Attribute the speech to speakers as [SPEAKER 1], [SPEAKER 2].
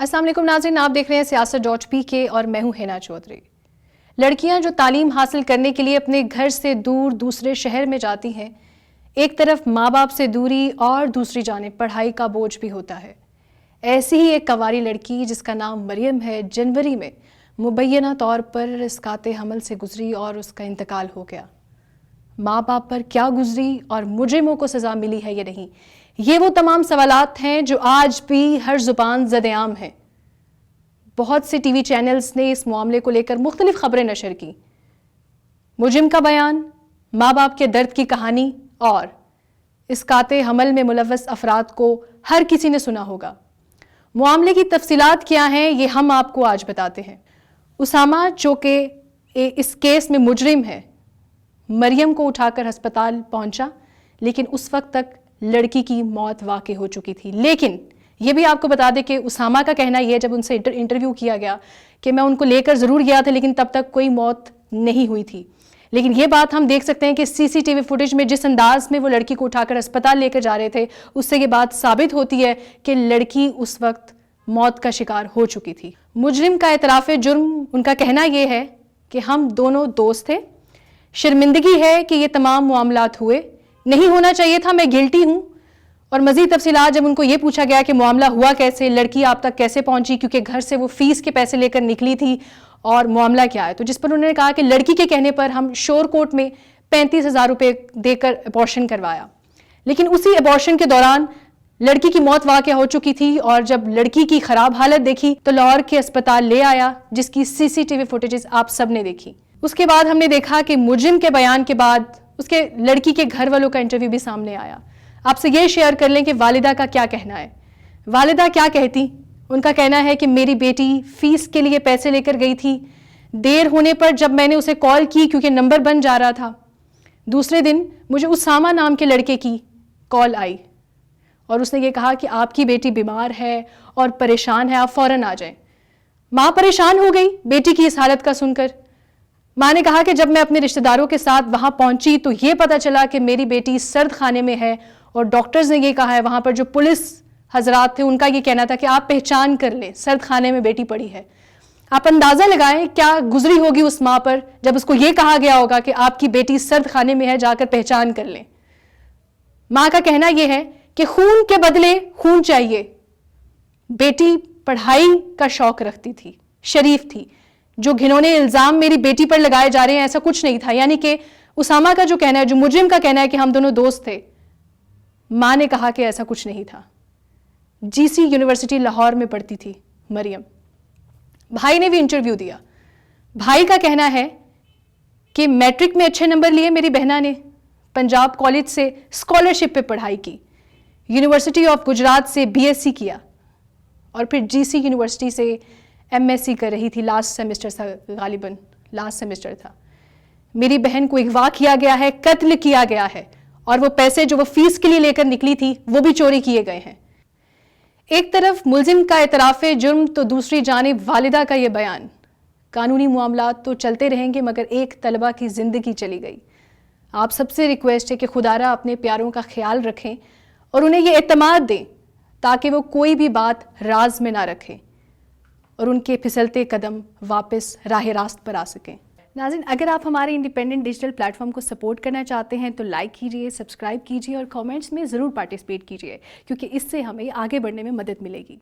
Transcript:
[SPEAKER 1] السلام علیکم ناظرین، آپ دیکھ رہے ہیں سیاست.pk اور میں ہوں ہینا چودھری۔ لڑکیاں جو تعلیم حاصل کرنے کے لیے اپنے گھر سے دور دوسرے شہر میں جاتی ہیں، ایک طرف ماں باپ سے دوری اور دوسری جانب پڑھائی کا بوجھ بھی ہوتا ہے۔ ایسی ہی ایک کنواری لڑکی جس کا نام مریم ہے، جنوری میں مبینہ طور پر اسقاط حمل سے گزری اور اس کا انتقال ہو گیا۔ ماں باپ پر کیا گزری اور مجرموں کو سزا ملی ہے یا نہیں، یہ وہ تمام سوالات ہیں جو آج بھی ہر زبان زد عام ہیں۔ بہت سے ٹی وی چینلز نے اس معاملے کو لے کر مختلف خبریں نشر کی۔ مجرم کا بیان، ماں باپ کے درد کی کہانی اور اسقاط حمل میں ملوث افراد کو ہر کسی نے سنا ہوگا۔ معاملے کی تفصیلات کیا ہیں یہ ہم آپ کو آج بتاتے ہیں۔ اسامہ جو کہ اس کیس میں مجرم ہے، مریم کو اٹھا کر ہسپتال پہنچا، لیکن اس وقت تک لڑکی کی موت واقع ہو چکی تھی۔ لیکن یہ بھی آپ کو بتا دیں کہ اسامہ کا کہنا یہ، جب ان سے انٹرویو کیا گیا، کہ میں ان کو لے کر ضرور گیا تھا لیکن تب تک کوئی موت نہیں ہوئی تھی۔ لیکن یہ بات ہم دیکھ سکتے ہیں کہ سی سی ٹی وی فوٹیج میں جس انداز میں وہ لڑکی کو اٹھا کر اسپتال لے کر جا رہے تھے، اس سے یہ بات ثابت ہوتی ہے کہ لڑکی اس وقت موت کا شکار ہو چکی تھی۔ مجرم کا اعتراف جرم، ان کا کہنا یہ ہے کہ ہم دونوں دوست تھے، شرمندگی ہے کہ یہ تمام معاملات ہوئے، نہیں ہونا چاہیے تھا، میں گلٹی ہوں۔ اور مزید تفصیلات جب ان کو یہ پوچھا گیا کہ معاملہ ہوا کیسے، لڑکی آپ تک کیسے پہنچی، کیونکہ گھر سے وہ فیس کے پیسے لے کر نکلی تھی، اور معاملہ کیا ہے، تو جس پر انہوں نے کہا کہ لڑکی کے کہنے پر ہم شور کوٹ میں 35,000 روپے دے کر ابارشن کروایا۔ لیکن اسی ابارشن کے دوران لڑکی کی موت واقع ہو چکی تھی، اور جب لڑکی کی خراب حالت دیکھی تو لاہور کے اسپتال لے آیا، جس کی سی سی ٹی وی فوٹیجز آپ سب نے دیکھی۔ اس کے بعد ہم نے دیکھا کہ مجرم کے بیان کے بعد اس کے لڑکی کے گھر والوں کا انٹرویو بھی سامنے آیا۔ آپ سے یہ شیئر کر لیں کہ والدہ کا کیا کہنا ہے۔ والدہ کیا کہتی؟ ان کا کہنا ہے کہ میری بیٹی فیس کے لیے پیسے لے کر گئی تھی، دیر ہونے پر جب میں نے اسے کال کی کیونکہ نمبر بن جا رہا تھا، دوسرے دن مجھے اسامہ نام کے لڑکے کی کال آئی اور اس نے یہ کہا کہ آپ کی بیٹی بیمار ہے اور پریشان ہے، آپ فوراً آ جائیں۔ ماں پریشان ہو گئی بیٹی کی اس حالت کا سن کر۔ ماں نے کہا کہ جب میں اپنے رشتہ داروں کے ساتھ وہاں پہنچی تو یہ پتہ چلا کہ میری بیٹی سرد خانے میں ہے، اور ڈاکٹرز نے یہ کہا ہے، وہاں پر جو پولیس حضرات تھے ان کا یہ کہنا تھا کہ آپ پہچان کر لیں، سرد خانے میں بیٹی پڑی ہے۔ آپ اندازہ لگائیں کیا گزری ہوگی اس ماں پر جب اس کو یہ کہا گیا ہوگا کہ آپ کی بیٹی سرد خانے میں ہے، جا کر پہچان کر لیں۔ ماں کا کہنا یہ ہے کہ خون کے بدلے خون چاہیے۔ بیٹی پڑھائی کا شوق رکھتی تھی، شریف تھی، جو گھنونے الزام میری بیٹی پر لگائے جا رہے ہیں ایسا کچھ نہیں تھا۔ یعنی کہ اسامہ کا جو کہنا ہے، جو مجرم کا کہنا ہے کہ ہم دونوں دوست تھے، ماں نے کہا کہ ایسا کچھ نہیں تھا۔ جی سی یونیورسٹی لاہور میں پڑھتی تھی مریم۔ بھائی نے بھی انٹرویو دیا۔ بھائی کا کہنا ہے کہ میٹرک میں اچھے نمبر لیے میری بہنا نے، پنجاب کالج سے اسکالرشپ پہ پڑھائی کی، یونیورسٹی آف گجرات سے بی ایس سی کیا، اور پھر جی سی یونیورسٹی سے ایم ایس سی کر رہی تھی، لاسٹ سیمسٹر تھا، غالباً لاسٹ سیمسٹر تھا۔ میری بہن کو اغوا کیا گیا ہے، قتل کیا گیا ہے، اور وہ پیسے جو وہ فیس کے لیے لے کر نکلی تھی وہ بھی چوری کیے گئے ہیں۔ ایک طرف ملزم کا اعتراف جرم تو دوسری جانب والدہ کا یہ بیان۔ قانونی معاملات تو چلتے رہیں گے، مگر ایک طلبہ کی زندگی چلی گئی۔ آپ سب سے ریکویسٹ ہے کہ خدارا اپنے پیاروں کا خیال رکھیں اور انہیں یہ اعتماد دیں تاکہ وہ کوئی بھی بات راز میں نہ رکھیں اور ان کے پھسلتے قدم واپس راہ راست پر آ سکیں۔ ناظرین، اگر آپ ہمارے انڈیپینڈنٹ ڈیجیٹل پلیٹ فارم کو سپورٹ کرنا چاہتے ہیں تو لائک کیجئے، سبسکرائب کیجئے اور کامنٹس میں ضرور پارٹیسپیٹ کیجئے، کیونکہ اس سے ہمیں آگے بڑھنے میں مدد ملے گی۔